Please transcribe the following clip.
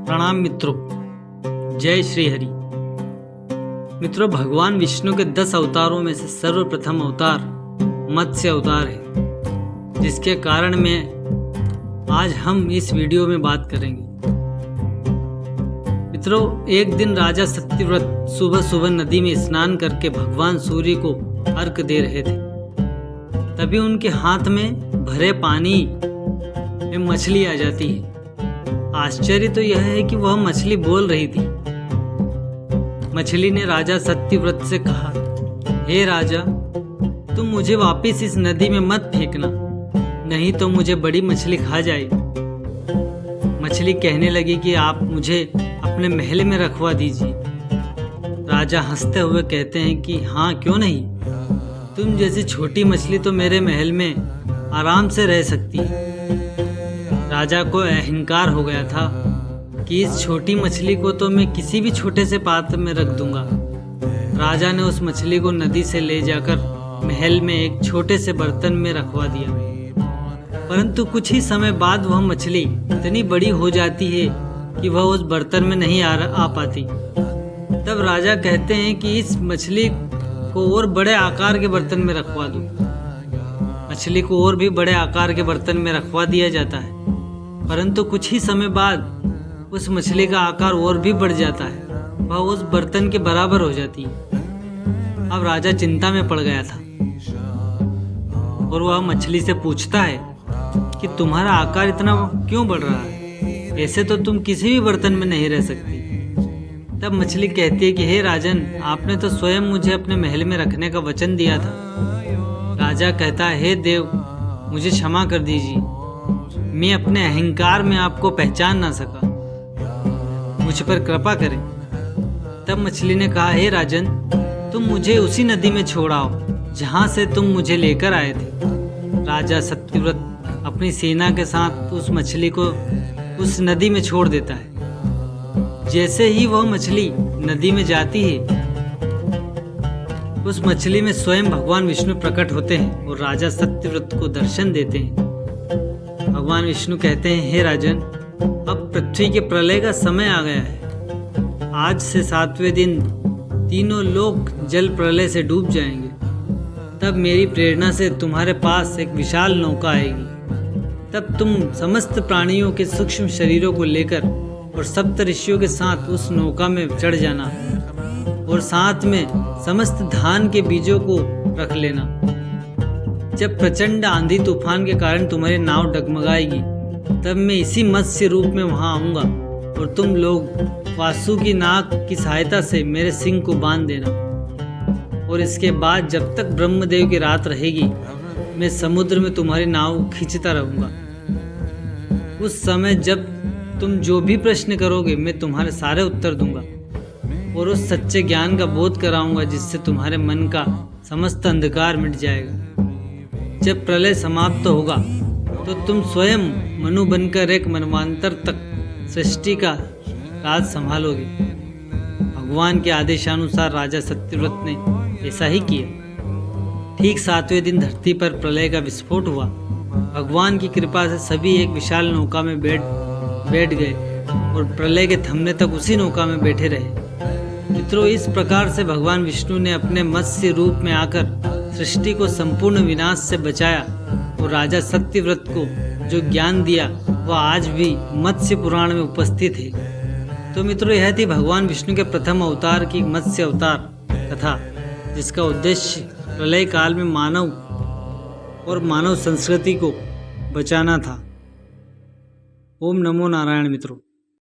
प्रणाम मित्रों, जय श्री हरि। मित्रों, भगवान विष्णु के 10 अवतारों में से सर्वप्रथम अवतार मत्स्य अवतार है, जिसके कारण में आज हम इस वीडियो में बात करेंगे। मित्रों, एक दिन राजा सत्यव्रत सुबह सुबह नदी में स्नान करके भगवान सूर्य को अर्घ दे रहे थे। तभी उनके हाथ में भरे पानी में मछली आ जाती है। आश्चर्य तो यह है कि वह मछली बोल रही थी। मछली ने राजा सत्यव्रत से कहा, हे राजा, तुम मुझे वापस इस नदी में मत फेंकना, नहीं तो मुझे बड़ी मछली खा जाएगी। मछली कहने लगी कि आप मुझे अपने महल में रखवा दीजिए। राजा हंसते हुए कहते हैं कि हाँ, क्यों नहीं, तुम जैसी छोटी मछली तो मेरे महल में आराम से रह सकती है। राजा को अहंकार हो गया था कि इस छोटी मछली को तो मैं किसी भी छोटे से पात्र में रख दूंगा। राजा ने उस मछली को नदी से ले जाकर महल में एक छोटे से बर्तन में रखवा दिया। परंतु कुछ ही समय बाद वह मछली इतनी बड़ी हो जाती है कि वह उस बर्तन में नहीं आ पाती। तब राजा कहते हैं कि इस मछली को और बड़े आकार के बर्तन में रखवा दो। मछली को और भी बड़े आकार के बर्तन में रखवा दिया जाता है, परंतु कुछ ही समय बाद उस मछली का आकार और भी बढ़ जाता है, वह उस बर्तन के बराबर हो जाती है। अब राजा चिंता में पड़ गया था और वह मछली से पूछता है कि तुम्हारा आकार इतना क्यों बढ़ रहा है, ऐसे तो तुम किसी भी बर्तन में नहीं रह सकती। तब मछली कहती है कि हे राजन, आपने तो स्वयं मुझे अपने महल में रखने का वचन दिया था। राजा कहता है, हे देव, मुझे क्षमा कर दीजिए, मैं अपने अहंकार में आपको पहचान ना सका, मुझ पर कृपा करें। तब मछली ने कहा, हे राजन, तुम मुझे उसी नदी में छोड़ाओ जहाँ से तुम मुझे लेकर आए थे। राजा सत्यव्रत अपनी सेना के साथ उस मछली को उस नदी में छोड़ देता है। जैसे ही वह मछली नदी में जाती है, उस मछली में स्वयं भगवान विष्णु प्रकट होते हैं और राजा सत्यव्रत को दर्शन देते हैं। भगवान विष्णु कहते हैं, हे राजन, अब पृथ्वी के प्रलय का समय आ गया है। आज से 7वें दिन तीनों लोक जल प्रलय से डूब जाएंगे। तब मेरी प्रेरणा से तुम्हारे पास एक विशाल नौका आएगी। तब तुम समस्त प्राणियों के सूक्ष्म शरीरों को लेकर और सप्त ऋषियों के साथ उस नौका में चढ़ जाना और साथ में समस्त धान के बीजों को रख लेना। जब प्रचंड आंधी तूफान के कारण तुम्हारी नाव डगमगाएगी, तब मैं इसी मत्स्य रूप में वहां आऊंगा और तुम लोग वासु की नाक की सहायता से मेरे सिंग को बांध देना। और इसके बाद जब तक ब्रह्मदेव की रात रहेगी, मैं समुद्र में तुम्हारी नाव खींचता रहूंगा। उस समय जब तुम जो भी प्रश्न करोगे, मैं तुम्हारे सारे उत्तर दूंगा और उस सच्चे ज्ञान का बोध कराऊंगा, जिससे तुम्हारे मन का समस्त अंधकार मिट जाएगा। जब प्रलय समाप्त होगा तो तुम स्वयं मनु बनकर एक मनवांतर तक सृष्टि का राज संभालोगे। भगवान के आदेशानुसार राजा सत्यव्रत ने ऐसा ही किया। ठीक 7वें दिन धरती पर प्रलय का विस्फोट हुआ। भगवान की कृपा से सभी एक विशाल नौका में बैठ गए और प्रलय के थमने तक उसी नौका में बैठे रहे। मित्रों, इस प्रकार से भगवान विष्णु ने अपने मत्स्य रूप में आकर सृष्टि को संपूर्ण विनाश से बचाया और राजा सत्यव्रत को जो ज्ञान दिया वह आज भी मत्स्य पुराण में उपस्थित है। तो मित्रों, यह थी भगवान विष्णु के प्रथम अवतार की मत्स्य अवतार कथा, जिसका उद्देश्य प्रलय काल में मानव और मानव संस्कृति को बचाना था। ओम नमो नारायण। मित्रों।